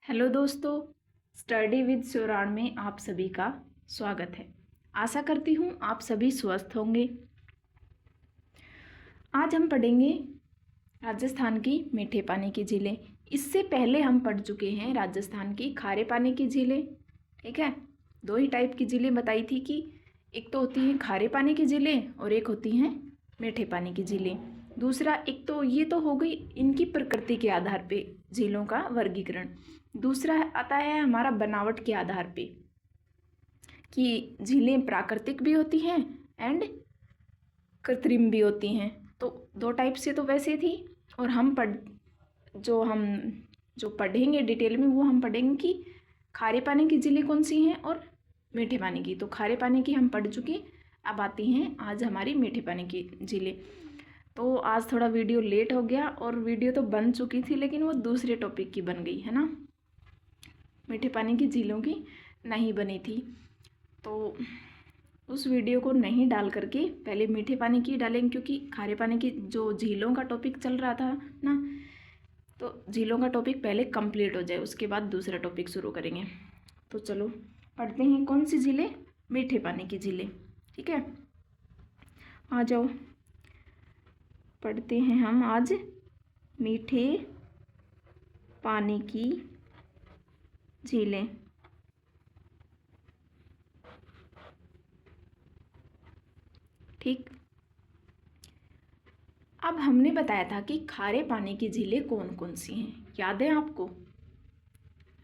Hello दोस्तों, study with Sheoran में आप सभी का स्वागत है। आशा करती हूँ आप सभी स्वस्थ होंगे। आज हम पढ़ेंगे राजस्थान की मीठे पानी की झीलें। इससे पहले हम पढ़ चुके हैं राजस्थान की खारे पानी की झीलें। ठीक है, दो ही टाइप की झीलें बताई थी कि एक तो होती हैं खारे पानी की झीलें और एक होती हैं मीठे पानी की झीलें। दूसरा, एक तो ये तो हो गई इनकी प्रकृति के आधार पे झीलों का वर्गीकरण। दूसरा आता है हमारा बनावट के आधार पे कि झीलें प्राकृतिक भी होती हैं एंड कृत्रिम भी होती हैं। तो दो टाइप से तो वैसे थी, और हम जो पढ़ेंगे डिटेल में वो हम पढ़ेंगे कि खारे पानी की झीलें कौन सी हैं और मीठे पानी की। तो खारे पानी की हम पढ़ चुके, अब आती हैं आज हमारी मीठे पानी की झीलें। तो आज थोड़ा वीडियो लेट हो गया, और वीडियो तो बन चुकी थी लेकिन वो दूसरे टॉपिक की बन गई है ना, मीठे पानी की झीलों की नहीं बनी थी। तो उस वीडियो को नहीं डाल करके पहले मीठे पानी की डालेंगे, क्योंकि खारे पानी की जो झीलों का टॉपिक चल रहा था ना, तो झीलों का टॉपिक पहले कंप्लीट हो जाए, उसके बाद दूसरा टॉपिक शुरू करेंगे। तो चलो पढ़ते हैं कौन सी झीलें, मीठे पानी की झीलें। ठीक है, आ जाओ पढ़ते हैं हम आज मीठे पानी की झीलें। ठीक, अब हमने बताया था कि खारे पानी की झीलें कौन कौन सी हैं, याद है आपको?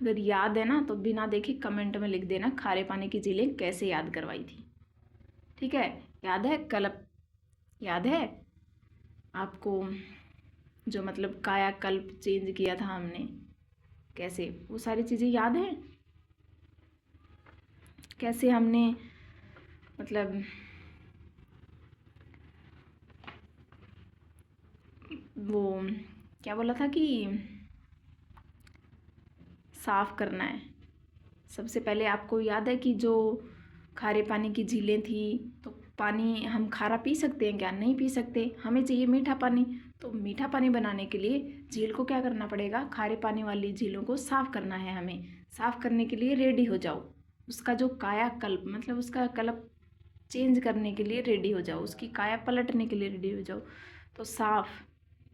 अगर याद है ना तो बिना देखे कमेंट में लिख देना खारे पानी की झीलें कैसे याद करवाई थी। ठीक है, याद है? कल्प याद है आपको? जो मतलब कायाकल्प चेंज किया था हमने, कैसे, वो सारी चीज़ें याद है? कैसे हमने मतलब वो क्या बोला था कि साफ करना है। सबसे पहले आपको याद है कि जो खारे पानी की झीलें थी, तो पानी हम खारा पी सकते हैं क्या? नहीं पी सकते, हमें चाहिए मीठा पानी। तो मीठा पानी बनाने के लिए झील को क्या करना पड़ेगा? खारे पानी वाली झीलों को साफ़ करना है हमें। साफ़ करने के लिए रेडी हो जाओ, उसका जो कायाकल्प मतलब उसका कल्प चेंज करने के लिए रेडी हो जाओ, उसकी काया पलटने के लिए रेडी हो जाओ। तो साफ़,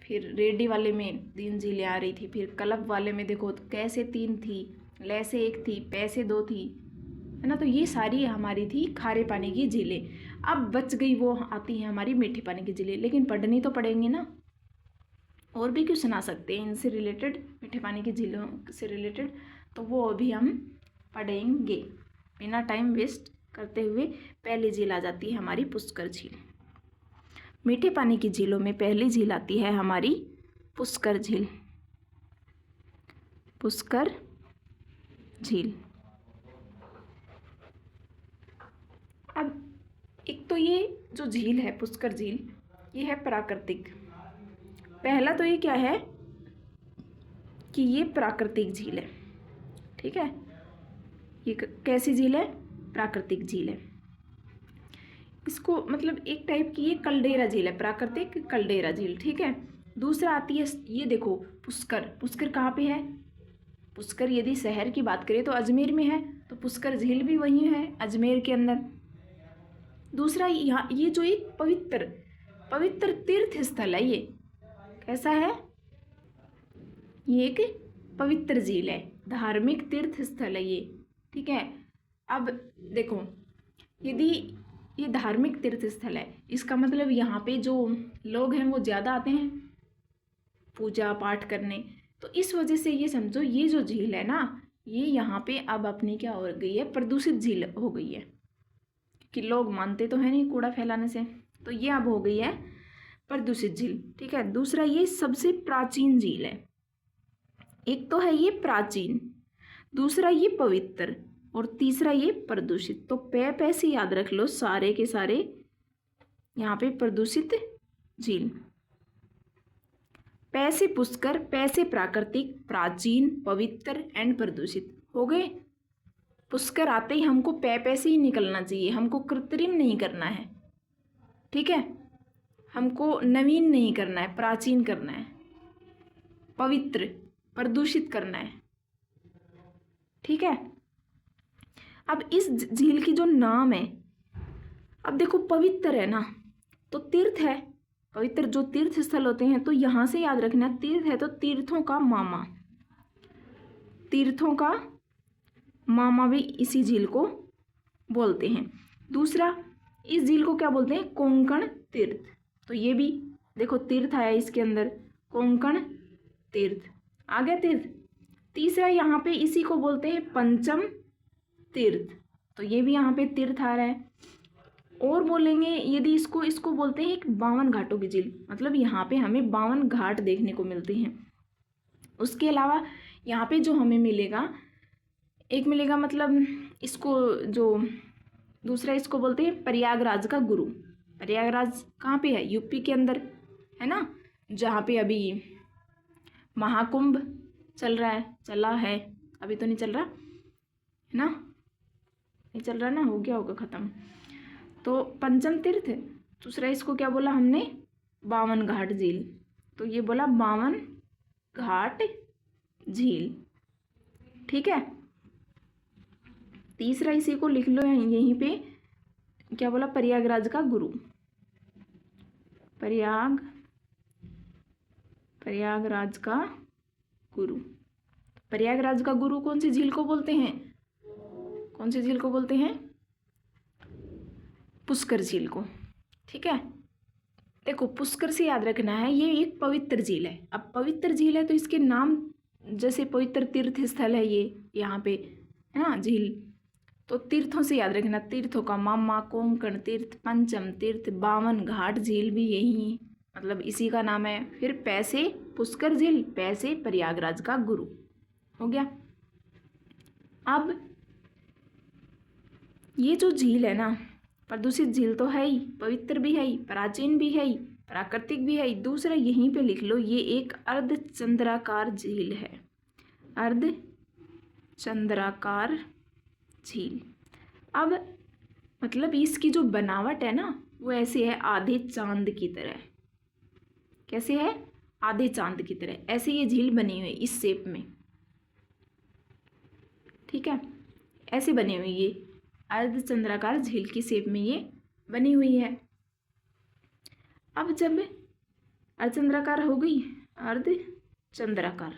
फिर रेडी वाले में 3 झीलें आ रही थी, फिर कल्प वाले में देखो तो कैसे 3 थी, ले से 1 थी, पै से 2 थी, है ना। तो ये सारी हमारी थी खारे पानी की झीलें। अब बच गई वो आती है हमारी मीठे पानी की झीलें, लेकिन पढ़नी तो पड़ेंगी ना, और भी क्यों सुना सकते हैं इनसे रिलेटेड, मीठे पानी की झीलों से रिलेटेड। तो वो अभी हम पढ़ेंगे। बिना टाइम वेस्ट करते हुए पहली झील आ जाती है हमारी पुष्कर झील। मीठे पानी की झीलों में पहली झील आती है हमारी पुष्कर झील। पुष्कर झील। अब एक तो ये जो झील है पुष्कर झील, ये है प्राकृतिक। पहला तो ये क्या है कि ये प्राकृतिक झील है। ठीक है, ये कैसी झील है? प्राकृतिक झील है। इसको मतलब एक टाइप की ये कल्डेरा झील है, प्राकृतिक कल्डेरा झील। ठीक है, दूसरा आती है ये देखो पुष्कर। पुष्कर कहाँ पे है? पुष्कर यदि शहर की बात करें तो अजमेर में है, तो पुष्कर झील भी वहीं है अजमेर के अंदर। दूसरा यहाँ ये जो एक पवित्र तीर्थ स्थल है, ये कैसा है? ये एक पवित्र झील है, धार्मिक तीर्थ स्थल है ये। ठीक है, अब देखो यदि ये धार्मिक तीर्थ स्थल है, इसका मतलब यहाँ पे जो लोग हैं वो ज़्यादा आते हैं पूजा पाठ करने। तो इस वजह से ये समझो ये जो झील है ना, ये यहाँ पे अब अपनी क्या हो गई है? प्रदूषित झील हो गई है, कि लोग मानते तो है नहीं कूड़ा फैलाने से, तो ये अब हो गई है प्रदूषित झील। ठीक है, दूसरा ये सबसे प्राचीन झील है। एक तो है ये प्राचीन, दूसरा ये पवित्र, और तीसरा ये प्रदूषित। तो पै से याद रख लो सारे के सारे यहाँ पे प्रदूषित झील। पै से पुष्कर, पै से प्राकृतिक, प्राचीन, पवित्र एंड प्रदूषित हो गए। पुष्कर आते ही हमको पै से ही निकलना चाहिए, हमको कृत्रिम नहीं करना है। ठीक है, हमको नवीन नहीं करना है, प्राचीन करना है, पवित्र, प्रदूषित करना है। ठीक है। अब इस झील की जो नाम है, अब देखो पवित्र है ना, तो तीर्थ है, पवित्र जो तीर्थ स्थल होते हैं, तो यहाँ से याद रखना तीर्थ है तो तीर्थों का मामा, तीर्थों का मामा भी इसी झील को बोलते हैं। दूसरा, इस झील को क्या बोलते हैं? कोंकण तीर्थ। तो ये भी देखो तीर्थ आया इसके अंदर, कोंकण तीर्थ आ गया तीर्थ। तीसरा, यहाँ पे इसी को बोलते हैं पंचम तीर्थ, तो ये भी यहाँ पे तीर्थ आ रहा है। और बोलेंगे यदि इसको बोलते हैं एक 52 घाटों की झील, मतलब यहाँ पे हमें 52 घाट देखने को मिलते हैं। उसके अलावा यहाँ पे जो हमें मिलेगा, एक मिलेगा मतलब इसको जो दूसरा, इसको बोलते हैं प्रयागराज का गुरु। प्रयागराज कहाँ पे है? यूपी के अंदर है ना, जहाँ पे अभी महाकुंभ चला है, अभी तो नहीं चल रहा है ना, नहीं चल रहा ना, हो गया होगा ख़त्म। तो पंचम तीर्थ है। दूसरा इसको क्या बोला हमने? 52 घाट झील, तो ये बोला 52 घाट झील, ठीक है। तीसरा इसी को लिख लो यहीं पे, क्या बोला? प्रयागराज का गुरु, प्रयागराज का गुरु। प्रयागराज का गुरु कौन सी झील को बोलते हैं? कौन सी झील को बोलते हैं? पुष्कर झील को, ठीक है। देखो पुष्कर से याद रखना है, ये एक पवित्र झील है। अब पवित्र झील है तो इसके नाम जैसे पवित्र तीर्थ स्थल है ये यहाँ पे है ना झील, तो तीर्थों से याद रखना, तीर्थों का मामा, कोंकण तीर्थ, पंचम तीर्थ, 52 घाट झील भी यही मतलब इसी का नाम है। फिर पैसे पुष्कर झील, पैसे प्रयागराज का गुरु, हो गया। अब ये जो झील है ना, प्रदूषित झील तो है ही, पवित्र भी है ही, प्राचीन भी है ही, प्राकृतिक भी है ही। दूसरा यहीं पे लिख लो, ये एक अर्धचंद्राकार झील है, अर्धचंद्राकार झील। अब मतलब इसकी जो बनावट है ना, वो ऐसे है आधे चांद की तरह। कैसे है? आधे चांद की तरह, ऐसे ये झील बनी हुई है इस शेप में, ठीक है, ऐसे बनी हुई ये अर्धचंद्राकार झील की शेप में ये बनी हुई है। अब जब अर्धचंद्राकार हो गई, अर्धचंद्राकार,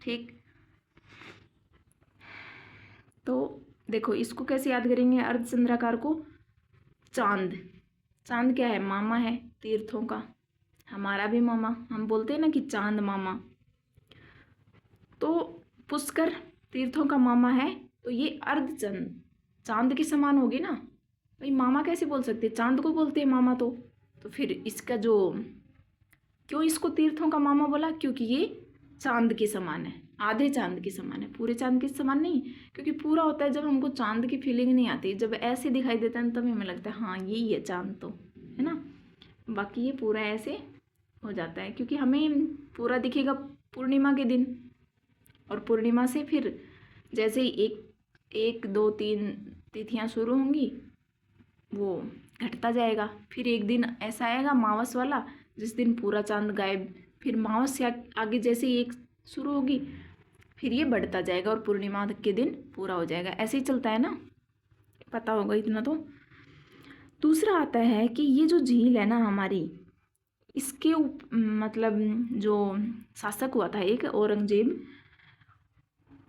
ठीक, तो देखो इसको कैसे याद करेंगे अर्धचंद्राकार को? चांद, चांद क्या है? मामा है तीर्थों का, हमारा भी मामा, हम बोलते हैं ना कि चांद मामा, तो पुष्कर तीर्थों का मामा है, तो ये अर्धचंद्र चांद के समान होगी ना भाई, मामा कैसे बोल सकते? चांद को बोलते हैं मामा। तो फिर इसका जो क्यों इसको तीर्थों का मामा बोला? क्योंकि ये चांद के समान है, आधे चांद के समान है, पूरे चांद के समान नहीं, क्योंकि पूरा होता है जब हमको चांद की फीलिंग नहीं आती, जब ऐसे दिखाई देता है तब हमें लगता है हाँ यही है चांद, तो है ना। बाकी ये पूरा ऐसे हो जाता है, क्योंकि हमें पूरा दिखेगा पूर्णिमा के दिन, और पूर्णिमा से फिर जैसे ही एक 2 3 तिथियाँ शुरू होंगी वो घटता जाएगा। फिर एक दिन ऐसा आएगा मावस वाला, जिस दिन पूरा चांद गायब, फिर मावस से आगे जैसे ही एक शुरू होगी फिर ये बढ़ता जाएगा और पूर्णिमा के दिन पूरा हो जाएगा। ऐसे ही चलता है ना, पता होगा इतना तो। दूसरा आता है कि ये जो झील है ना हमारी, इसके मतलब जो शासक हुआ था एक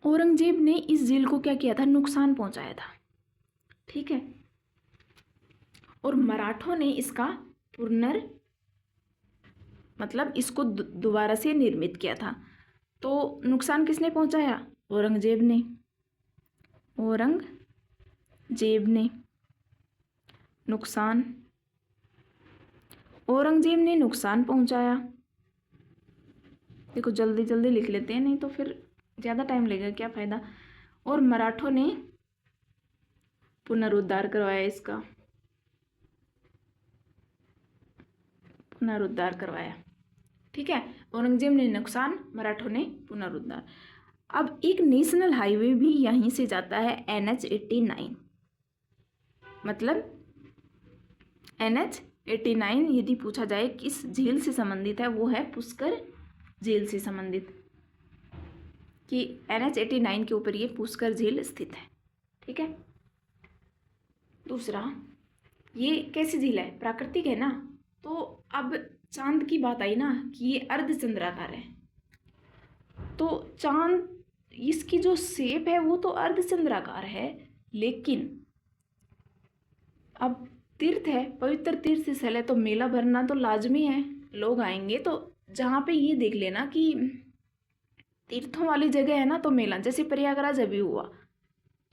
औरंगजेब ने इस झील को क्या किया था? नुकसान पहुंचाया था, ठीक है। और मराठों ने इसका मतलब इसको दोबारा से निर्मित किया था। तो नुकसान किसने पहुंचाया? औरंगजेब ने नुकसान पहुंचाया। देखो जल्दी जल्दी लिख लेते हैं, नहीं तो फिर ज़्यादा टाइम लगेगा, क्या फ़ायदा। और मराठों ने पुनरुद्धार करवाया, ठीक है। औरंगजेब ने नुकसान, मराठों ने पुनरुद्धार। अब एक नेशनल हाईवे भी यहीं से जाता है, NH-89, मतलब NH-89 यदि पूछा जाए किस झील से संबंधित है, वो है पुष्कर झील से संबंधित, कि NH89 के ऊपर ये पुष्कर झील स्थित है। ठीक है। दूसरा, ये कैसी झील है? प्राकृतिक है ना। तो अब चांद की बात आई ना कि ये अर्धचंद्राकार है, तो चांद इसकी जो शेप है वो तो अर्धचंद्राकार है, लेकिन अब तीर्थ है, पवित्र तीर्थ स्थल है, तो मेला भरना तो लाजमी है, लोग आएंगे। तो जहाँ पे ये देख लेना कि तीर्थों वाली जगह है ना, तो मेला, जैसे प्रयागराज अभी हुआ,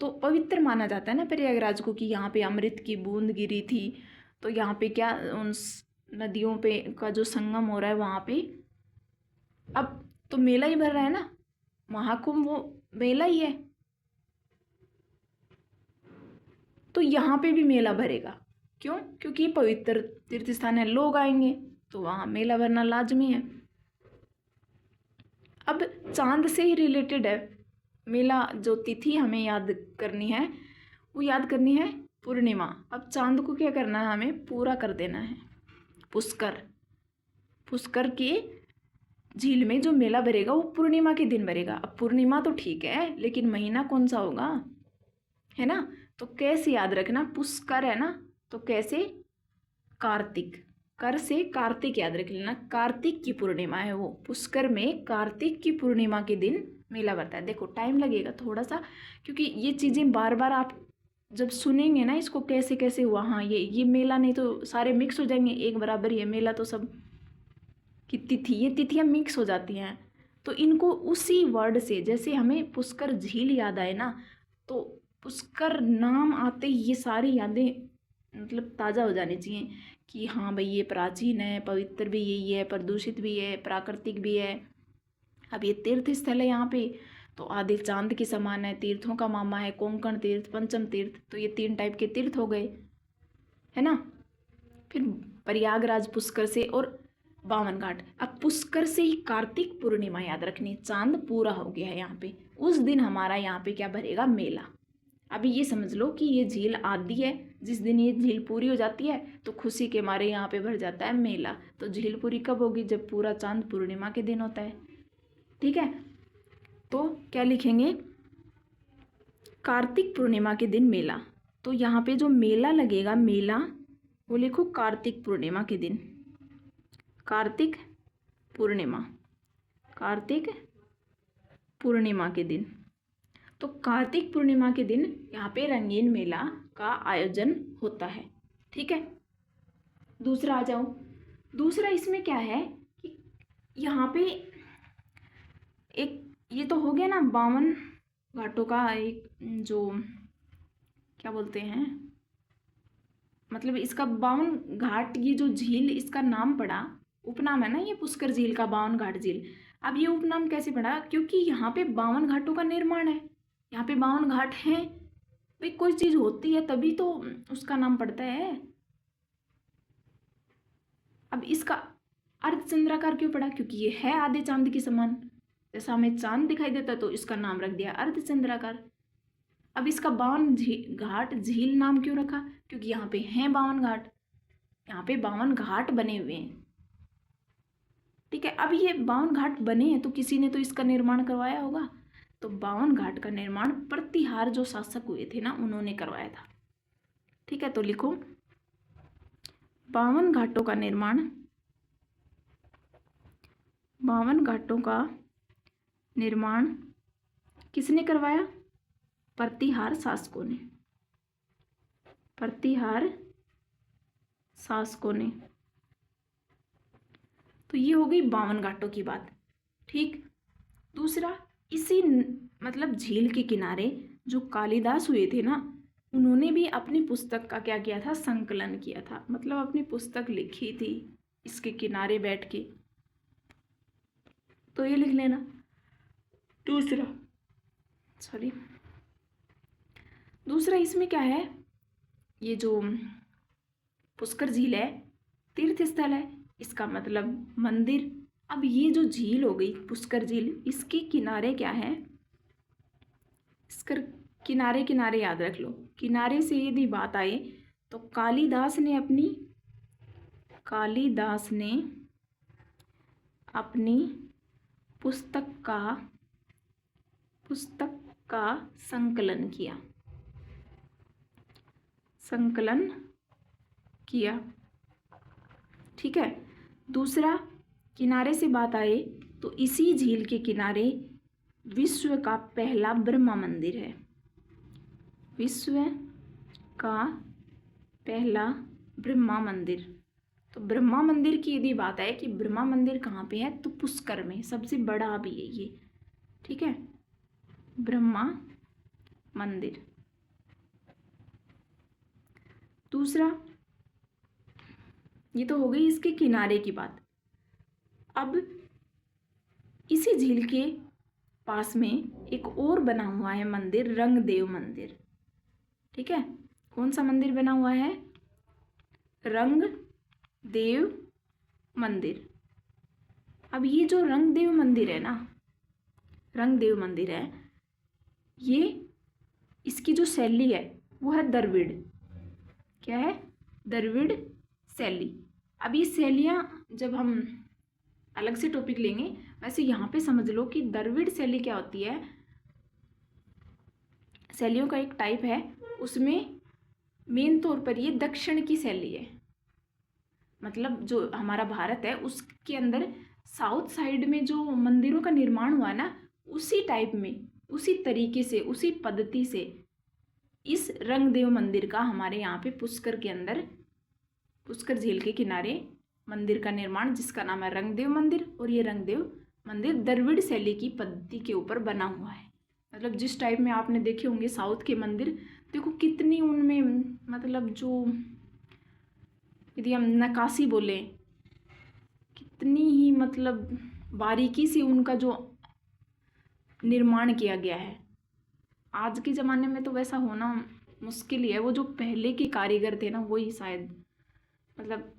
तो पवित्र माना जाता है ना प्रयागराज को कि यहाँ पे अमृत की बूंद गिरी थी। तो यहाँ पे क्या, उन नदियों पे का जो संगम हो रहा है वहाँ पे अब तो मेला ही भर रहा है ना, महाकुंभ वो मेला ही है। तो यहाँ पे भी मेला भरेगा, क्यों? क्योंकि ये पवित्र तीर्थ स्थान है, लोग आएंगे तो वहाँ मेला भरना लाजमी है। अब चांद से ही रिलेटेड है मेला, जो तिथि हमें याद करनी है वो याद करनी है पूर्णिमा। अब चांद को क्या करना है, हमें पूरा कर देना है। पुष्कर के झील में जो मेला भरेगा वो पूर्णिमा के दिन भरेगा। अब पूर्णिमा तो ठीक है, लेकिन महीना कौन सा होगा, है ना? तो कैसे याद रखना, पुष्कर है ना, तो कैसे, कार्तिक, कर से कार्तिक याद रख लेना, कार्तिक की पूर्णिमा है वो। पुष्कर में कार्तिक की पूर्णिमा के दिन मेला भरता है। देखो टाइम लगेगा थोड़ा सा, क्योंकि ये चीज़ें बार बार आप जब सुनेंगे ना इसको कैसे कैसे हुआ, हाँ ये मेला, नहीं तो सारे मिक्स हो जाएंगे, एक बराबर ही है मेला तो सब की तिथि, ये तिथियाँ मिक्स हो जाती हैं। तो इनको उसी वर्ड से, जैसे हमें पुष्कर झील याद आए ना, तो पुष्कर नाम आते ही ये सारी यादें मतलब ताज़ा हो जानी चाहिए कि हाँ भाई ये प्राचीन है, पवित्र भी यही है, प्रदूषित भी है, प्राकृतिक भी है। अब ये तीर्थ स्थल है यहाँ पे, तो आधे चांद के समान है, तीर्थों का मामा है, कोंकण तीर्थ, पंचम तीर्थ, तो ये 3 टाइप के तीर्थ हो गए, है ना। फिर प्रयागराज पुष्कर से और बावन घाट। अब पुष्कर से ही कार्तिक पूर्णिमा याद रखनी, चांद पूरा हो गया है यहाँ पे, उस दिन हमारा यहाँ पे क्या भरेगा, मेला। अभी ये समझ लो कि ये झील आदि है, जिस दिन ये झील पूरी हो जाती है तो खुशी के मारे यहाँ पे भर जाता है मेला। तो झील पूरी कब होगी, जब पूरा चांद पूर्णिमा के दिन होता है। ठीक है, तो क्या लिखेंगे, कार्तिक पूर्णिमा के दिन मेला। तो यहाँ पे जो मेला लगेगा, मेला वो लिखो कार्तिक पूर्णिमा के दिन, कार्तिक पूर्णिमा, कार्तिक पूर्णिमा के दिन। तो कार्तिक पूर्णिमा के दिन यहाँ पे रंगीन मेला का आयोजन होता है। ठीक है, दूसरा आ जाओ। दूसरा इसमें क्या है कि यहाँ पे एक, ये तो हो गया ना 52 घाटों का एक, जो क्या बोलते हैं, मतलब इसका 52 घाट, ये जो झील इसका नाम पड़ा, उपनाम है ना ये पुष्कर झील का, 52 घाट झील। अब ये उपनाम कैसे पड़ा, क्योंकि यहाँ पे 52 घाटों का निर्माण है, यहाँ पे 52 घाट हैं। भाई कोई चीज़ होती है तभी तो उसका नाम पड़ता है। अब इसका अर्धचंद्राकार क्यों पड़ा, क्योंकि ये है आधे चांद के समान, जैसा हमें चांद दिखाई देता तो इसका नाम रख दिया अर्धचंद्राकार। अब इसका 52 घाट झील नाम क्यों रखा, क्योंकि यहाँ पे हैं 52 घाट, यहाँ पे 52 घाट बने हुए हैं। ठीक है, अब ये 52 घाट बने हैं तो किसी ने तो इसका निर्माण करवाया होगा। तो 52 घाट का निर्माण प्रतिहार जो शासक हुए थे ना, उन्होंने करवाया था। ठीक है, तो लिखो 52 घाटों का निर्माण, 52 घाटों का निर्माण किसने करवाया, प्रतिहार शासकों ने, प्रतिहार शासकों ने। तो ये हो गई 52 घाटों की बात। ठीक, दूसरा, इसी मतलब झील के किनारे जो कालिदास हुए थे ना, उन्होंने भी अपनी पुस्तक का क्या किया था, संकलन किया था, मतलब अपनी पुस्तक लिखी थी इसके किनारे बैठ के। तो ये लिख लेना। दूसरा इसमें क्या है, ये जो पुष्कर झील है तीर्थ स्थल है, इसका मतलब मंदिर। अब ये जो झील हो गई पुष्कर झील, इसके किनारे क्या है, इसका किनारे किनारे याद रख लो। किनारे से यदि बात आए तो कालिदास ने अपनी पुस्तक का पुस्तक का संकलन किया, संकलन किया। ठीक है। दूसरा, किनारे से बात आए तो इसी झील के किनारे विश्व का पहला ब्रह्मा मंदिर है, विश्व का पहला ब्रह्मा मंदिर। तो ब्रह्मा मंदिर की यदि बात आए कि ब्रह्मा मंदिर कहाँ पे है, तो पुष्कर में, सबसे बड़ा भी है ये। ठीक है, ब्रह्मा मंदिर। दूसरा, ये तो हो गई इसके किनारे की बात। अब इसी झील के पास में एक और बना हुआ है मंदिर, रंगदेव मंदिर। ठीक है, कौन सा मंदिर बना हुआ है? रंगदेव मंदिर। अब ये जो रंगदेव मंदिर है ना, रंगदेव मंदिर है, ये इसकी जो शैली है वो है द्रविड़। क्या है? द्रविड़ शैली। अब ये शैलियाँ जब हम अलग से टॉपिक लेंगे, वैसे यहाँ पे समझ लो कि द्रविड़ शैली क्या होती है। शैलियों का एक टाइप है, उसमें मेन तौर पर ये दक्षिण की शैली है। मतलब जो हमारा भारत है उसके अंदर साउथ साइड में जो मंदिरों का निर्माण हुआ ना, उसी टाइप में, उसी तरीके से, उसी पद्धति से इस रंगदेव मंदिर का हमारे यहाँ पे पुष्कर के अंदर, पुष्कर झील के किनारे मंदिर का निर्माण, जिसका नाम है रंगदेव मंदिर। और ये रंगदेव मंदिर द्रविड़ शैली की पद्धति के ऊपर बना हुआ है। मतलब जिस टाइप में आपने देखे होंगे साउथ के मंदिर, देखो कितनी उनमें, मतलब जो यदि हम नक्काशी बोले, कितनी ही मतलब बारीकी से उनका जो निर्माण किया गया है। आज के ज़माने में तो वैसा होना मुश्किल ही है। वो जो पहले के कारीगर थे ना, वही शायद, मतलब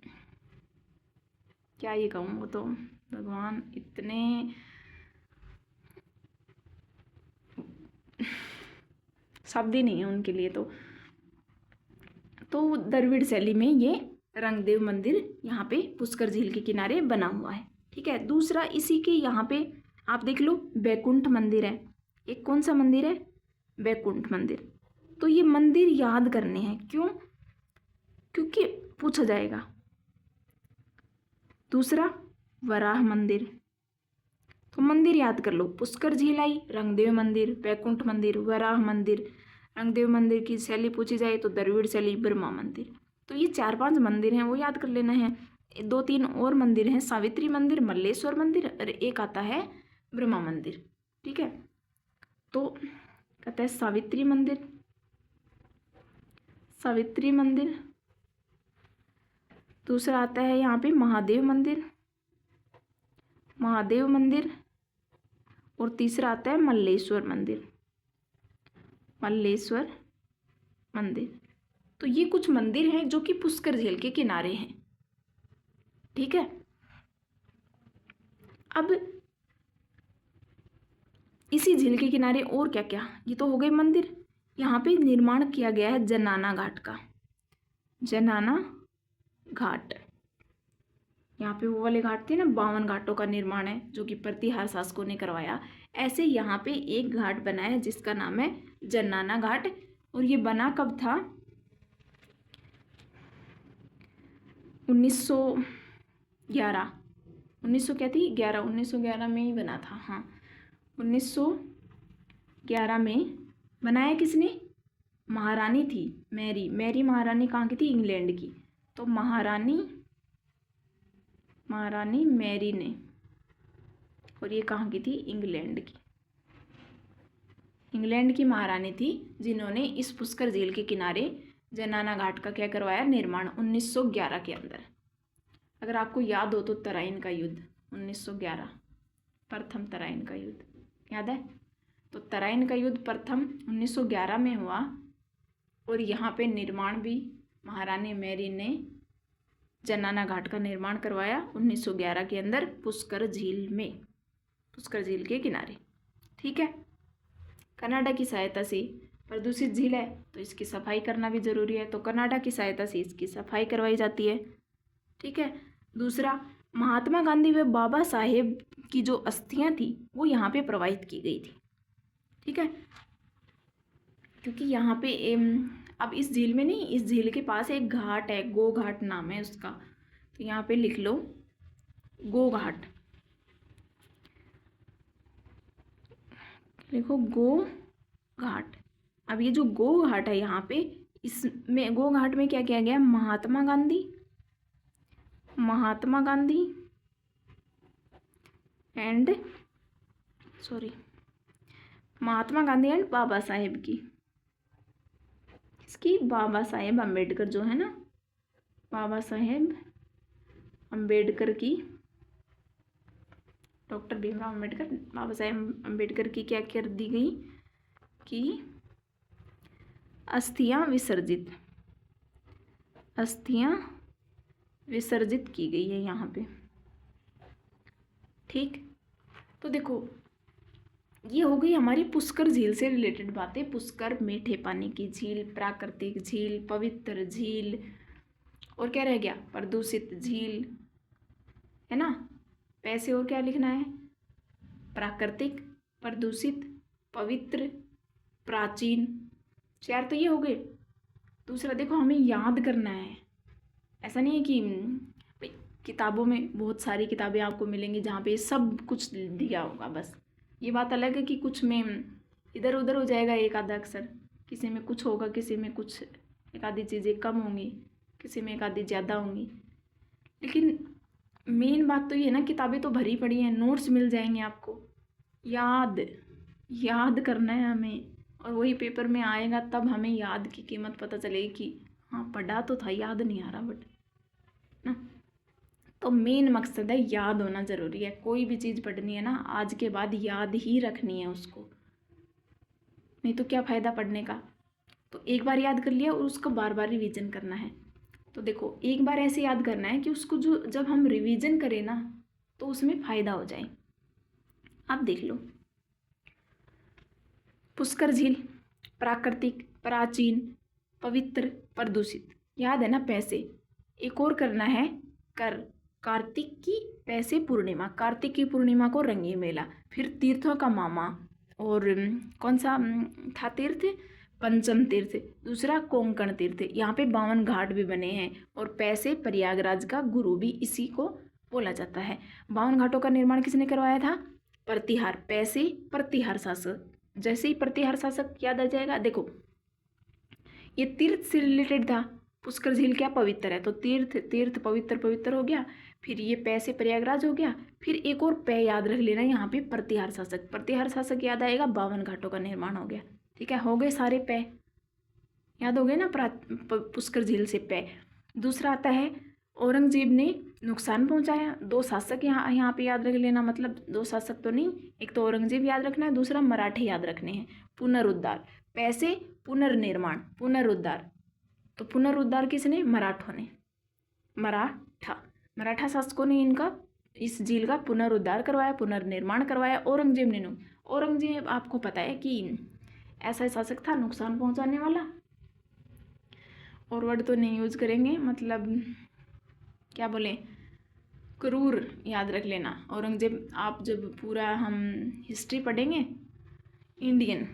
क्या ये कहूँ, वो तो भगवान इतने शब्द ही नहीं है उनके लिए। तो द्रविड़ शैली में ये रंगदेव मंदिर यहाँ पे पुष्कर झील के किनारे बना हुआ है। ठीक है। दूसरा, इसी के यहाँ पे आप देख लो बैकुंठ मंदिर है। एक कौन सा मंदिर है? बैकुंठ मंदिर। तो ये मंदिर याद करने हैं। क्यों? क्योंकि पूछा जाएगा। दूसरा, वराह मंदिर। तो मंदिर याद कर लो, पुष्कर झील आई, रंगदेव मंदिर, बैकुंठ मंदिर, वराह मंदिर। रंगदेव मंदिर की शैली पूछी जाए तो द्रविड़ शैली, ब्रह्मा मंदिर। तो ये 4-5 मंदिर हैं, वो याद कर लेना है। 2-3 और मंदिर हैं, सावित्री मंदिर, मल्लेश्वर मंदिर, और एक आता है ब्रह्मा मंदिर। ठीक है। तो कहता है सावित्री मंदिर, सावित्री मंदिर। दूसरा आता है यहाँ पे महादेव मंदिर, महादेव मंदिर। और तीसरा आता है मल्लेश्वर मंदिर, मल्लेश्वर मंदिर। तो ये कुछ मंदिर हैं जो कि पुष्कर झील के किनारे हैं। ठीक है। अब इसी झील के किनारे और क्या क्या, ये तो हो गए मंदिर। यहाँ पे निर्माण किया गया है जनाना घाट का, जनाना घाट। यहाँ पे वो वाले घाट थे ना, 52 घाटों का निर्माण है जो कि प्रतिहार शासकों ने करवाया। ऐसे यहाँ पे एक घाट बना है जिसका नाम है जनाना घाट। और ये बना कब था? 1911, 1900 क्या थी, 11, 1911 में ही बना था। हाँ, 1911 में बनाया। किसने? महारानी थी मैरी, मैरी महारानी कहाँ की थी? इंग्लैंड की। तो महारानी मैरी ने, और ये कहाँ की थी? इंग्लैंड की। इंग्लैंड की महारानी थी जिन्होंने इस पुष्कर झील के किनारे जनाना घाट का क्या करवाया? निर्माण 1911 के अंदर। अगर आपको याद हो तो तराइन का युद्ध 1911, प्रथम तराइन का युद्ध याद है? तो तराइन का युद्ध प्रथम 1911 में हुआ। और यहाँ पे निर्माण भी महारानी मैरी ने जनाना घाट का निर्माण करवाया 1911 के अंदर पुष्कर झील में, पुष्कर झील के किनारे। ठीक है। कनाडा की सहायता से, प्रदूषित झील है तो इसकी सफाई करना भी ज़रूरी है, तो कनाडा की सहायता से इसकी सफाई करवाई जाती है। ठीक है। दूसरा, महात्मा गांधी व बाबा साहेब की जो अस्थियां थी वो यहाँ पे प्रवाहित की गई थी। ठीक है, क्योंकि यहाँ पे अब इस झील में नहीं, इस झील के पास एक घाट है, गो घाट नाम है उसका, तो यहाँ पे लिख लो गो घाट, देखो गो घाट। अब ये जो गो घाट है यहाँ पे, इसमें गो घाट में क्या किया गया, महात्मा गांधी एंड महात्मा गांधी एंड बाबा साहेब की, इसकी बाबा साहेब अम्बेडकर जो है ना, बाबा साहेब अम्बेडकर की, डॉक्टर भीमराव अम्बेडकर, बाबा साहेब अम्बेडकर की क्या कर दी गई कि अस्थियां विसर्जित की गई है यहाँ पे। ठीक, तो देखो ये हो गई हमारी पुष्कर झील से रिलेटेड बातें। पुष्कर मीठे पानी की झील, प्राकृतिक झील, पवित्र झील, और क्या रह गया, प्रदूषित झील, है ना। पैसे और क्या लिखना है, प्राकृतिक, प्रदूषित, पवित्र, प्राचीन। चार तो ये हो गए। दूसरा देखो हमें याद करना है, ऐसा नहीं है कि भाई किताबों में बहुत सारी किताबें आपको मिलेंगी जहाँ पे सब कुछ दिया होगा, बस ये बात अलग है कि कुछ में इधर उधर हो जाएगा एक आधा अक्षर, किसी में कुछ होगा, किसी में कुछ एक आधी चीज़ें कम होंगी, किसी में एक आधी ज़्यादा होंगी, लेकिन मेन बात तो ये है ना, किताबें तो भरी पड़ी हैं, नोट्स मिल जाएंगे आपको, याद करना है हमें, और वही पेपर में आएगा तब हमें याद की कीमत पता चलेगी कि हाँ पढ़ा तो था, याद नहीं आ रहा बट ना। तो मेन मकसद है याद होना ज़रूरी है। कोई भी चीज़ पढ़नी है ना, आज के बाद याद ही रखनी है उसको, नहीं तो क्या फ़ायदा पढ़ने का। तो एक बार याद कर लिया और उसको बार बार रिवीजन करना है। तो देखो एक बार ऐसे याद करना है कि उसको जो जब हम रिवीजन करें ना तो उसमें फ़ायदा हो जाए। आप देख लो, पुष्कर झील प्राकृतिक, प्राचीन, पवित्र, प्रदूषित, याद है ना। पैसे, एक और करना है कर, कार्तिक की पैसे पूर्णिमा, कार्तिक की पूर्णिमा को रंगी मेला, फिर तीर्थों का मामा, और कौन सा था तीर्थ, पंचम तीर्थ, दूसरा कोंकण तीर्थ, यहाँ पे 52 घाट भी बने हैं, और पैसे प्रयागराज का गुरु भी इसी को बोला जाता है। 52 घाटों का निर्माण किसने करवाया था, प्रतिहार, पैसे प्रतिहार शासक। जैसे ही प्रतिहार शासक याद आ जाएगा, देखो ये तीर्थ से रिलेटेड था, पुष्कर झील क्या पवित्र है, तो तीर्थ पवित्र हो गया, फिर ये पैसे प्रयागराज हो गया, फिर एक और पै याद रख लेना यहाँ पे, प्रतिहार शासक याद आएगा, 52 घाटों का निर्माण हो गया। ठीक है, हो गए सारे पै याद हो गए ना पुष्कर झील से पै। दूसरा आता है औरंगजेब ने नुकसान पहुंचाया, 2 शासक यहाँ पे याद रख लेना, मतलब 2 शासक तो नहीं, एक तो औरंगजेब याद रखना है, दूसरा मराठे याद रखने हैं। पुनरुद्धार, पैसे पुनर्निर्माण, पुनरुद्धार, तो पुनरुद्धार किसने, मराठों ने, मराठा शासकों ने इनका इस झील का पुनरुद्धार करवाया, पुनर्निर्माण करवाया। औरंगजेब आपको पता है कि ऐसा शासक था नुकसान पहुंचाने वाला, और वर्ड तो नहीं यूज करेंगे, मतलब क्या बोले, क्रूर याद रख लेना। औरंगजेब, आप जब पूरा हम हिस्ट्री पढ़ेंगे इंडियन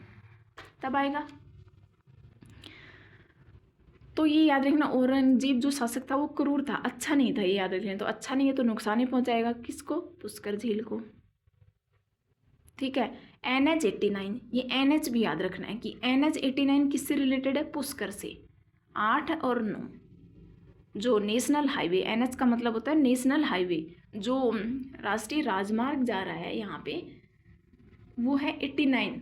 तब आएगा, तो ये याद रखना, औरंगजेब जो शासक था वो क्रूर था, अच्छा नहीं था, ये याद रख लेना। तो अच्छा नहीं है तो नुकसान ही पहुंचाएगा, किसको, पुष्कर झील को। ठीक है, NH 89, ये NH भी याद रखना है कि NH 89 किससे रिलेटेड है, पुष्कर से। 8 और 9 जो नेशनल हाईवे, NH का मतलब होता है नेशनल हाईवे, जो राष्ट्रीय राजमार्ग जा रहा है यहाँ पे, वो है 89।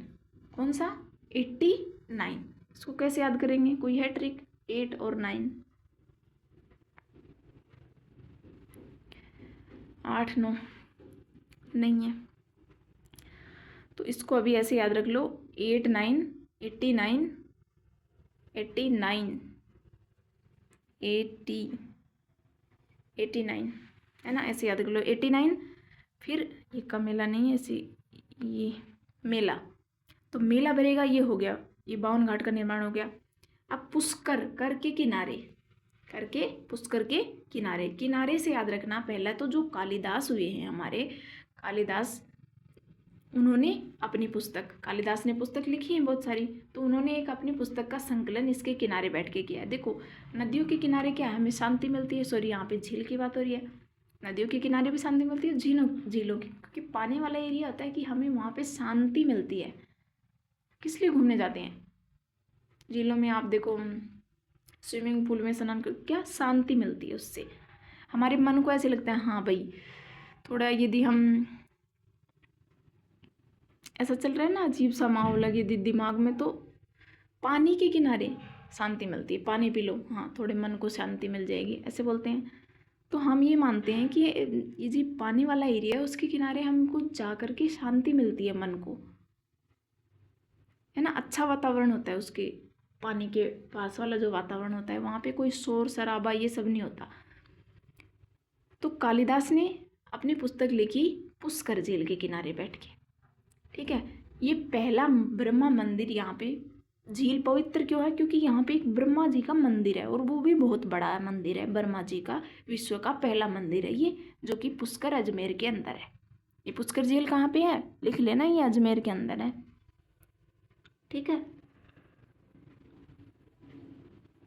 कौन सा, 89। इसको कैसे याद करेंगे, कोई है ट्रिक, 8 और 9, 8 9 नहीं है, तो इसको अभी ऐसे याद रख लो, 8 9 89 89 89 है ना, ऐसे याद कर लो 89। फिर ये का मेला नहीं है, ऐसे ये मेला, तो मेला भरेगा, ये हो गया, ये 52 घाट का निर्माण हो गया। अब पुष्कर करके किनारे, करके पुष्कर के किनारे, किनारे से याद रखना, पहला तो जो कालिदास हुए हैं हमारे, कालिदास उन्होंने अपनी पुस्तक, कालिदास ने पुस्तक लिखी है बहुत सारी, तो उन्होंने एक अपनी पुस्तक का संकलन इसके किनारे बैठ के किया है। देखो नदियों के किनारे क्या है, हमें शांति मिलती है। सॉरी, यहाँ पे झील की बात हो रही है। नदियों के किनारे भी शांति मिलती है, झीलों की, क्योंकि पानी वाला एरिया होता है कि हमें वहाँ पे शांति मिलती है। किस लिए घूमने जाते हैं झीलों में? आप देखो स्विमिंग पूल में स्नान कर, क्या शांति मिलती है उससे, हमारे मन को ऐसे लगता है हाँ भाई थोड़ा, यदि हम ऐसा चल रहा है ना अजीब सा माहौल लगे दिमाग में, तो पानी के किनारे शांति मिलती है। पानी पी लो, हाँ थोड़े मन को शांति मिल जाएगी, ऐसे बोलते हैं। तो हम ये मानते हैं कि ये जी पानी वाला एरिया है, उसके किनारे हमको जा कर के शांति मिलती है मन को, है ना। अच्छा वातावरण होता है उसके, पानी के पास वाला जो वातावरण होता है, वहाँ पे कोई शोर शराबा ये सब नहीं होता। तो कालिदास ने अपनी पुस्तक लिखी पुष्कर झील के किनारे बैठ के, ठीक है। ये पहला ब्रह्मा मंदिर, यहाँ पे झील पवित्र क्यों है? क्योंकि यहाँ पे एक ब्रह्मा जी का मंदिर है, और वो भी बहुत बड़ा मंदिर है, ब्रह्मा जी का विश्व का पहला मंदिर है ये, जो कि पुष्कर अजमेर के अंदर है। ये पुष्कर झील कहाँ पे है, लिख लेना, ये अजमेर के अंदर है, ठीक है।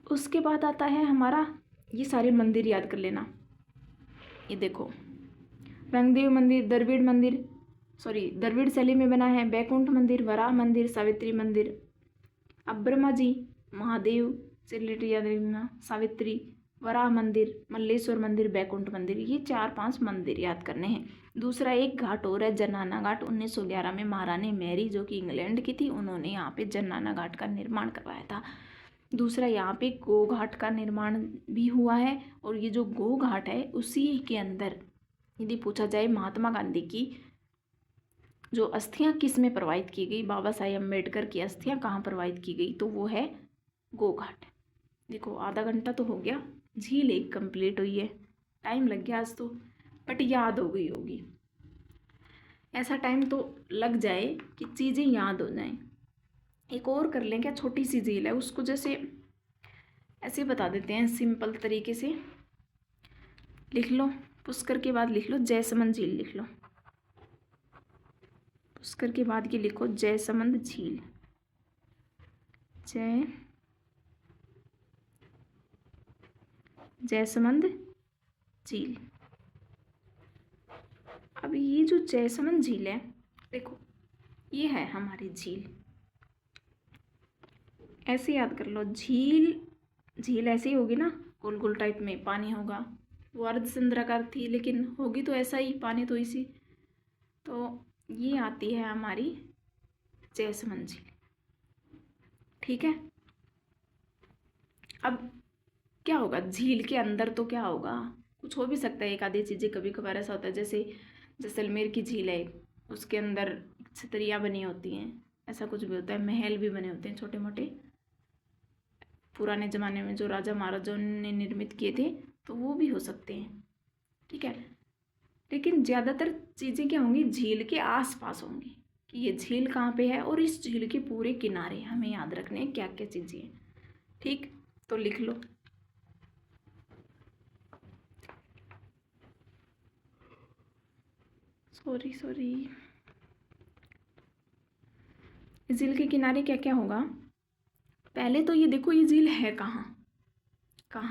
उसके बाद आता है हमारा, ये सारे मंदिर याद कर लेना। ये देखो रंगदेव मंदिर, द्रविड़ शैली में बना है, बैकुंठ मंदिर, वराह मंदिर, सावित्री मंदिर। अब ब्रह्मा जी, महादेव से रिलेटेड याद रखना, सावित्री, वराह मंदिर, मल्लेश्वर मंदिर, बैकुंठ मंदिर, ये 4-5 मंदिर याद करने हैं। दूसरा एक घाट और है, जनाना घाट। 1911 में महारानी मैरी, जो कि इंग्लैंड की थी, उन्होंने यहाँ पे जनाना घाट का निर्माण करवाया था। दूसरा यहाँ पे गो घाट का निर्माण भी हुआ है, और ये जो गो घाट है उसी के अंदर यदि पूछा जाए महात्मा गांधी की जो अस्थियां किस में प्रवाहित की गई, बाबा साहेब अम्बेडकर की अस्थियां कहाँ प्रवाहित की गई, तो वो है गो घाट। देखो आधा घंटा तो हो गया, झील एक कंप्लीट हुई है, टाइम लग गया आज तो, बट याद हो गई होगी। ऐसा टाइम तो लग जाए कि चीज़ें याद हो जाएं। एक और कर लें क्या, छोटी सी झील है, उसको जैसे ऐसे बता देते हैं सिंपल तरीके से। लिख लो पुष्कर के बाद लिख लो जयसमंद झील, लिख लो पुष्कर के बाद ये लिखो जयसमंद झील, जयसमंद झील। अब ये जो जयसमंद झील है, देखो ये है हमारी झील, ऐसे याद कर लो। झील ऐसे ही होगी ना, गोल गोल टाइप में पानी होगा, वो अर्धचंद्राकार थी लेकिन होगी तो ऐसा ही, पानी तो इसी, तो ये आती है हमारी जयसमंद झील, ठीक है। अब क्या होगा झील के अंदर, तो क्या होगा, कुछ हो भी सकता है, एक आधी चीज़ें कभी कभार ऐसा होता है, जैसे जैसलमेर की झील है, उसके अंदर छतरियाँ बनी होती हैं, ऐसा कुछ भी होता है, महल भी बने होते हैं छोटे मोटे, पुराने ज़माने में जो राजा महाराजाओं ने निर्मित किए थे, तो वो भी हो सकते हैं, ठीक है। लेकिन ज़्यादातर चीज़ें क्या होंगी, झील के आसपास होंगी, कि ये झील कहाँ पे है, और इस झील के पूरे किनारे हमें याद रखने हैं क्या क्या चीज़ें हैं, ठीक। तो लिख लो सॉरी झील के किनारे क्या क्या होगा। पहले तो ये देखो, ये झील है कहाँ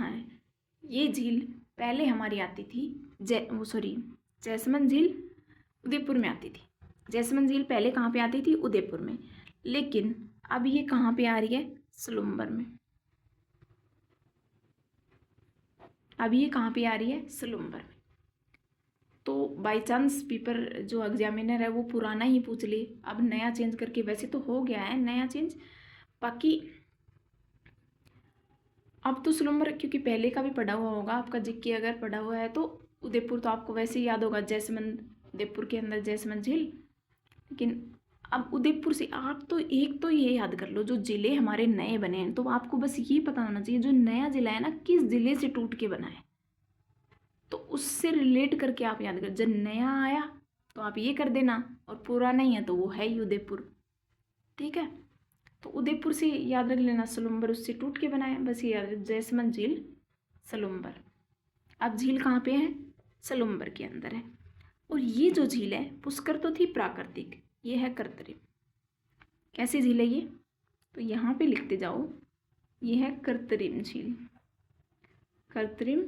है। ये झील पहले हमारी आती थी जयसमंद झील उदयपुर में आती थी। जयसमंद झील पहले कहाँ पे आती थी, उदयपुर में, लेकिन अब ये कहाँ पे आ रही है, सलुम्बर में। अब ये कहाँ पे आ रही है, सलुम्बर में। तो बाय चांस पेपर जो एग्जामिनर है वो पुराना ही पूछ ले, अब नया चेंज करके, वैसे तो हो गया है नया चेंज, बाकी अब तो सलुम्बर, क्योंकि पहले का भी पढ़ा हुआ होगा आपका जिक्की अगर पढ़ा हुआ है, तो उदयपुर तो आपको वैसे ही याद होगा, जयसमंद, उदयपुर के अंदर जयसमंद झील। लेकिन अब उदयपुर से आप तो एक तो ये याद कर लो, जो ज़िले हमारे नए बने हैं, तो आपको बस ये पता होना चाहिए जो नया ज़िला है ना, किस ज़िले से टूट के बना है, तो उससे रिलेट करके आप याद कर। जब नया आया तो आप ये कर देना, और पुराना ही है तो वो है ही उदयपुर, ठीक है। तो उदयपुर से याद रख लेना, सलुम्बर उससे टूट के बना है, बस ये याद रख, जयसमंद झील सलुम्बर। अब झील कहाँ पे है, सलुम्बर के अंदर है। और ये जो झील है पुष्कर तो थी प्राकृतिक, ये है कृत्रिम। कैसी झील है ये? तो यहाँ पे लिखते जाओ, ये है कृत्रिम झील। कृत्रिम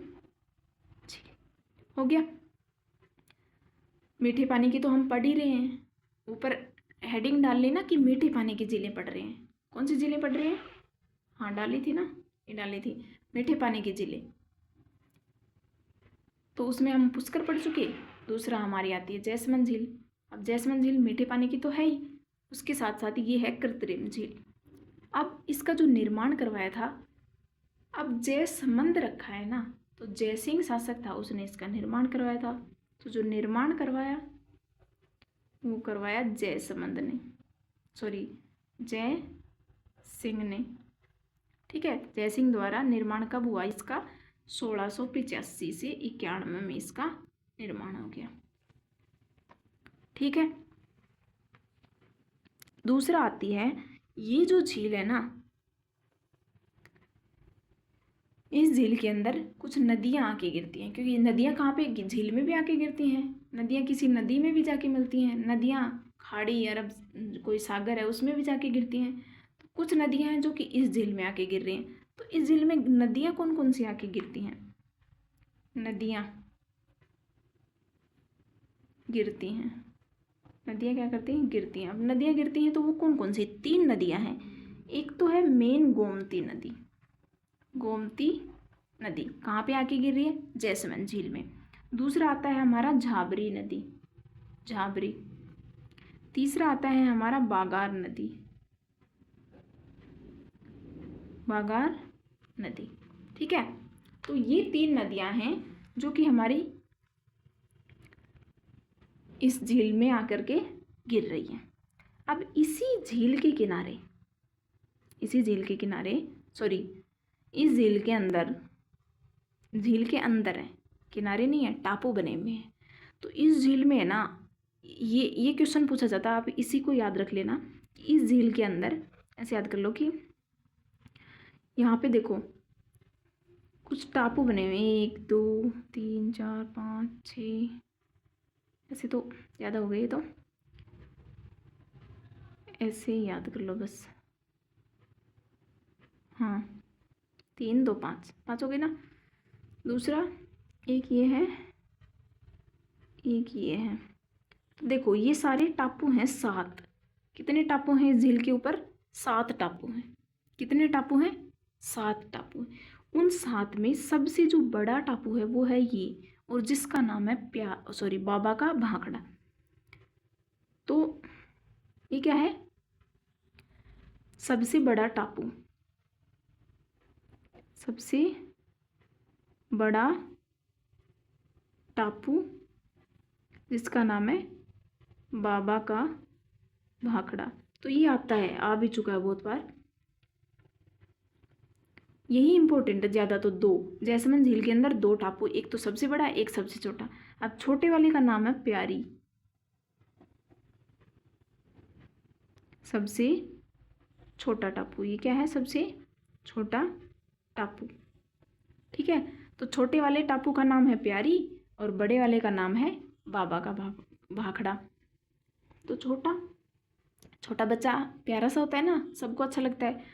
झील हो गया। मीठे पानी की तो हम पढ़ ही रहे हैं, ऊपर हेडिंग डाल लेना कि मीठे पानी की झीलें पढ़ रहे हैं। कौन सी झीलें पढ़ रहे हैं? हाँ डाली थी ना, ये डाली थी, मीठे पानी की झीलें। तो उसमें हम पुष्कर पढ़ चुके। दूसरा हमारी आती है जैसमंद झील। अब जैसमंद झील मीठे पानी की तो है ही, उसके साथ साथ ये है कृत्रिम झील। अब इसका जो निर्माण करवाया था, अब जयसमंद रखा है ना, तो जयसिंह शासक था, उसने इसका निर्माण करवाया था। तो जो निर्माण करवाया वो करवाया जयसमंद ने, सॉरी जय सिंह ने। ठीक है, जयसिंह द्वारा निर्माण कब हुआ इसका? 1685 से 91 में इसका निर्माण हो गया। ठीक है, दूसरा आती है, ये जो झील है ना, इस झील के अंदर कुछ नदियां आके गिरती हैं, क्योंकि नदियां कहाँ पे? झील में भी आके गिरती हैं। नदियां किसी नदी में भी जाके मिलती हैं, नदियां खाड़ी, अरब कोई सागर है उसमें भी जाके गिरती हैं। तो कुछ नदियां हैं जो कि इस झील में आके गिर रही हैं। तो इस झील में नदियां कौन कौन सी आके गिरती हैं? नदियां गिरती हैं, नदियां क्या करती हैं? गिरती हैं। अब नदियां गिरती हैं तो वो कौन कौन सी? 3 नदियां हैं। एक तो है मेन गोमती नदी। गोमती नदी कहाँ पे आके गिर रही है? जैसमंद झील में। दूसरा आता है हमारा झाबरी नदी, झाबरी। तीसरा आता है हमारा बागार नदी, बागार नदी। ठीक है, तो ये 3 नदियां हैं जो कि हमारी इस झील में आकर के गिर रही हैं। अब इसी झील के किनारे, इसी झील के किनारे, सॉरी इस झील के अंदर, झील के अंदर है, किनारे नहीं है, टापू बने हुए हैं। तो इस झील में है ना, ये क्वेश्चन पूछा जाता है, आप इसी को याद रख लेना। इस झील के अंदर ऐसे याद कर लो कि यहाँ पे देखो कुछ टापू बने हुए हैं, 1 2 3 4 5 6, ऐसे तो ज़्यादा हो गए, तो ऐसे ही याद कर लो बस। हाँ 3 2 5, 5 हो गए ना। दूसरा एक ये है, एक ये है। तो देखो ये सारे टापू हैं 7। कितने टापू हैं इस झील के ऊपर? 7 टापू हैं। कितने टापू हैं? 7 टापू हैं। उन 7 में सबसे जो बड़ा टापू है वो है ये, और जिसका नाम है बाबा का भाखड़ा। तो ये क्या है? सबसे बड़ा टापू, सबसे बड़ा टापू जिसका नाम है बाबा का भाखड़ा। तो ये आता है, आ भी चुका है बहुत बार, यही इंपॉर्टेंट है ज़्यादा। तो 2 जैसमंद झील के अंदर 2 टापू, एक तो सबसे बड़ा, एक सबसे छोटा। अब छोटे वाले का नाम है प्यारी, सबसे छोटा टापू। ये क्या है? सबसे छोटा टापू। ठीक है, तो छोटे वाले टापू का नाम है प्यारी और बड़े वाले का नाम है बाबा का भाखड़ा। तो छोटा छोटा बच्चा प्यारा सा होता है ना, सबको अच्छा लगता है।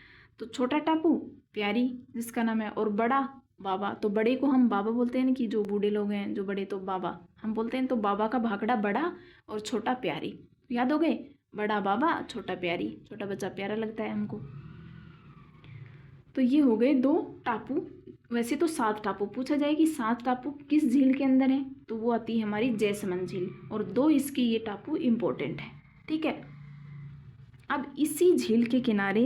तो छोटा टापू प्यारी जिसका नाम है, और बड़ा बाबा। तो बड़े को हम बाबा बोलते हैं ना, कि जो बूढ़े लोग हैं जो बड़े, तो बाबा हम बोलते हैं। तो बाबा का भाखड़ा बड़ा और छोटा प्यारी, याद हो गए? बड़ा बाबा, छोटा प्यारी। छोटा बच्चा प्यारा लगता है हमको। तो ये हो गए 2 टापू। वैसे तो 7 टापू पूछा जाए कि 7 टापू किस झील के अंदर है, तो वो आती है हमारी जैसमंद झील, और 2 इसकी ये टापू इम्पोर्टेंट है। ठीक है, अब इसी झील के किनारे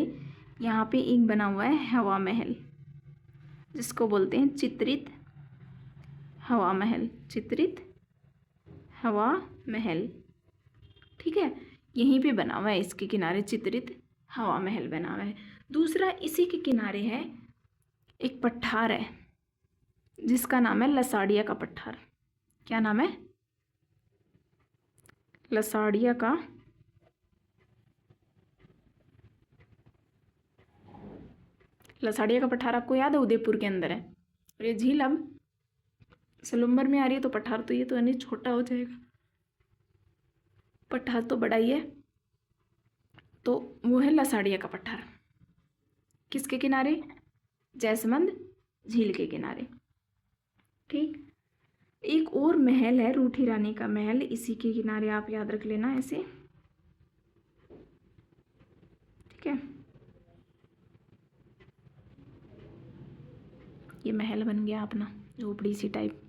यहाँ पे एक बना हुआ है हवा महल, जिसको बोलते हैं चित्रित हवा महल, चित्रित हवा महल। ठीक है, यहीं पे बना हुआ है, इसके किनारे चित्रित हवा महल बना हुआ है। दूसरा इसी के किनारे है एक पठार है, जिसका नाम है लसाड़िया का पठार। क्या नाम है? लसाड़िया का लसाड़िया का पठार आपको याद है? उदयपुर के अंदर है। और ये झील अब सलुम्बर में आ रही है, तो पठार तो ये तो यानी छोटा हो जाएगा, पठार तो बड़ा ही है। तो वो है लसाड़िया का पठार। किसके किनारे? जैसमंद झील के किनारे। ठीक। एक और महल है रूठी रानी का महल, इसी के किनारे, आप याद रख लेना ऐसे। ठीक है, ये महल बन गया अपना झोपड़ी सी टाइप,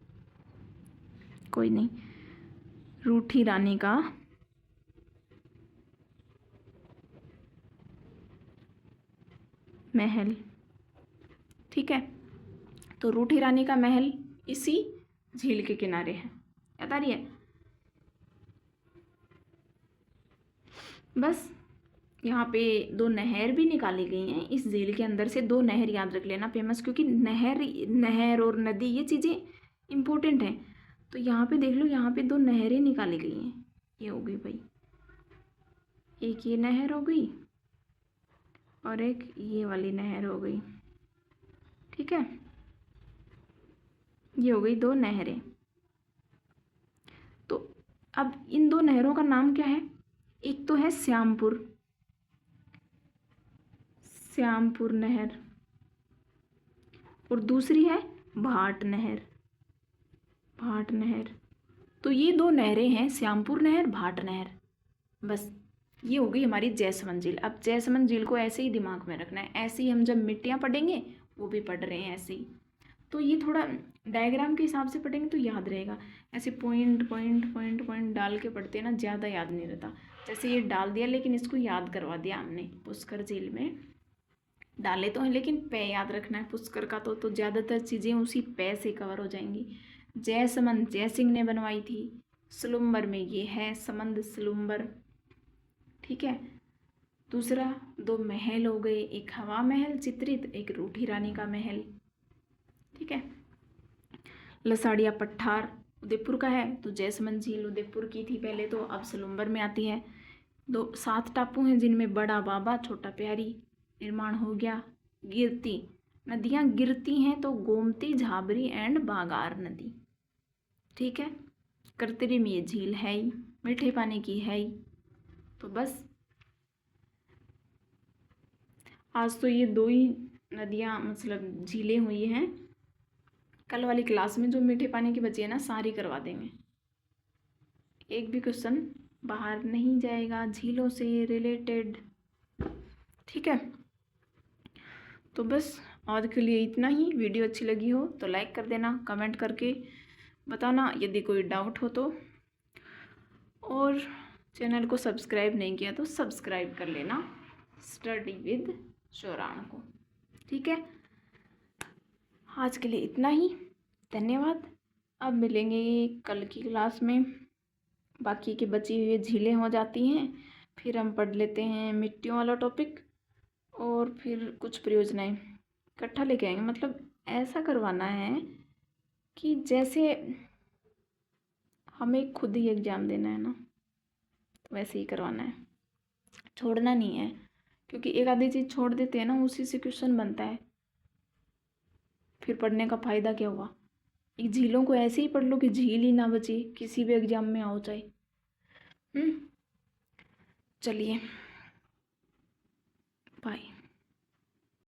कोई नहीं। रूठी रानी का महल। ठीक है, तो रूठी रानी का महल इसी झील के किनारे है। याद आ रही है? बस यहाँ पे दो नहर भी निकाली गई हैं इस झील के अंदर से। दो नहर याद रख लेना फेमस, क्योंकि नहर और नदी ये चीज़ें इम्पोर्टेंट हैं। तो यहाँ पे देख लो, यहाँ पे दो नहरें निकाली गई हैं। ये हो गई भाई, एक ये नहर हो गई और एक ये वाली नहर हो गई। ठीक है, ये हो गई दो नहरें। तो अब इन दो नहरों का नाम क्या है? एक तो है श्यामपुर नहर, और दूसरी है भाट नहर। तो ये दो नहरें हैं, श्यामपुर नहर, भाट नहर। बस ये हो गई हमारी जैसमंद झील। अब जैसमंद झील को ऐसे ही दिमाग में रखना है, ऐसे ही हम जब मिट्टियाँ पढ़ेंगे, वो भी पढ़ रहे हैं ऐसे ही, तो ये थोड़ा डायग्राम के हिसाब से पढ़ेंगे तो याद रहेगा। ऐसे पॉइंट पॉइंट पॉइंट पॉइंट डाल के पढ़ते हैं ना, ज़्यादा याद नहीं रहता। जैसे ये डाल दिया, लेकिन इसको याद करवा दिया हमने। पुष्कर झील में डाले तो हैं, लेकिन पे याद रखना है पुष्कर का, तो ज़्यादातर चीज़ें उसी पे से कवर हो जाएंगी। जयसमंद जयसिंह ने बनवाई थी। सलुम्बर में ये है समंद सलुम्बर। ठीक है, दूसरा दो महल हो गए, एक हवा महल चित्रित, एक रूठी रानी का महल। ठीक है, लसाड़िया पठार उदयपुर का है, तो जैसमंद झील उदयपुर की थी पहले, तो अब सलुम्बर में आती है। 7 टापू हैं, जिनमें बड़ा बाबा छोटा प्यारी निर्माण हो गया। गिरती नदियाँ गिरती हैं तो गोमती, झाबरी एंड बागार नदी। ठीक है, कृत्रिम ये झील है ही, मीठे पानी की है ही। तो बस आज तो ये दो ही नदियाँ मतलब झीलें हुई हैं। कल वाली क्लास में जो मीठे पानी की बची है ना, सारी करवा देंगे। एक भी क्वेश्चन बाहर नहीं जाएगा झीलों से रिलेटेड। ठीक है, तो बस आज के लिए इतना ही। वीडियो अच्छी लगी हो तो लाइक कर देना, कमेंट करके बताना यदि कोई डाउट हो तो, और चैनल को सब्सक्राइब नहीं किया तो सब्सक्राइब कर लेना स्टडी विद शोराण को। ठीक है, आज के लिए इतना ही, धन्यवाद। अब मिलेंगे कल की क्लास में, बाकी के बची हुई झीलें हो जाती हैं, फिर हम पढ़ लेते हैं मिट्टियों वाला टॉपिक, और फिर कुछ परियोजनाएं इकट्ठा लेके आएंगे। मतलब ऐसा करवाना है कि जैसे हमें खुद ही एग्ज़ाम देना है ना, वैसे ही करवाना है, छोड़ना नहीं है। क्योंकि एक आधी चीज़ छोड़ देते हैं ना, उसी से क्वेश्चन बनता है, फिर पढ़ने का फ़ायदा क्या हुआ। एक झीलों को ऐसे ही पढ़ लो कि झील ही ना बचे, किसी भी एग्ज़ाम में आओ चाहे। चलिए, बाय।